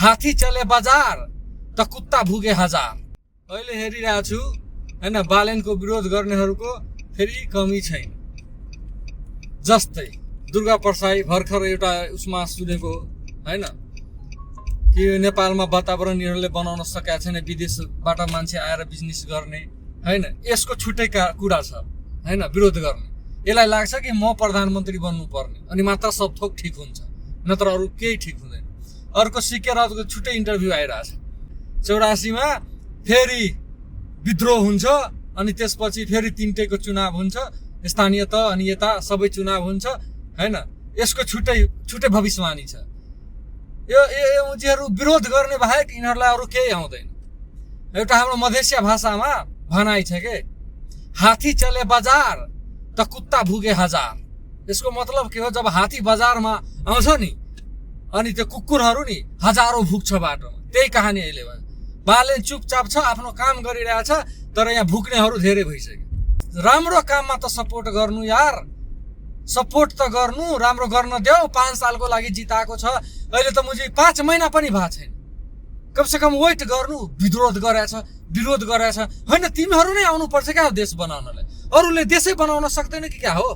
हाथी चले बजार त कुत्ता भुगे हजार। अहिले हेरिरहेको छु हैन, बालेनको विरोध गर्नेहरूको फेरि कमी छैन। जस्तै दुर्गा प्रसाई भर्खर एउटा उसमा सुनेको हैन कि नेपालमा वातावरण यिनीहरूले बनाउन सकेका छैन, विदेशबाट मान्छे आएर बिजनेस गर्ने हैन। यसको छुट्टै कुरा छ हैन, विरोध गर्ने। यसलाई लाग्छ कि म प्रधानमन्त्री बन्नु पर्ने अनि मात्र सब थोक ठिक हुन्छ, नत्र अरू केही ठिक हुँदैन। अर्को सिके राउतको छुट्टै इन्टरभ्यू आइरहेछ। 84 मा फेरि विद्रोह हुन्छ अनि त्यसपछि फेरि 3टैको चुनाव हुन्छ, स्थानीय त अनि यता सबै चुनाव हुन्छ हैन। यसको छुट्टै भविष्यवाणी छ। यो उनीहरू विरोध गर्ने बाहेक यिनीहरूलाई अरू केही आउँदैन। एउटा हाम्रो मधेसिया भाषामा भनाइ छ के, हाथी चले बजार त कुत्ता भुगे हजार। यसको मतलब के हो, जब हाथी बजारमा आउँछ नि अनि त्यो कुकुरहरू नि हजारौं भुक्छ बाटोमा। त्यही कहानी अहिले भयो। बालेन चुपचाप छ, आफ्नो काम गरिरहेछ, तर यहाँ भुक्नेहरू धेरै भइसक्यो। राम्रो काममा त सपोर्ट गर्नु यार, सपोर्ट त गर्नु, राम्रो गर्न देऊ। 5 सालको लागि जिताएको छ, अहिले त मुझे 5 महिना पनि भएको छैन। कमसेकम वेट गर्नु। विरोध गरेछ होइन, तिमीहरू नै आउनुपर्छ क्या देश बनाउनलाई। अरूले देशै बनाउन सक्दैन कि क्या हो?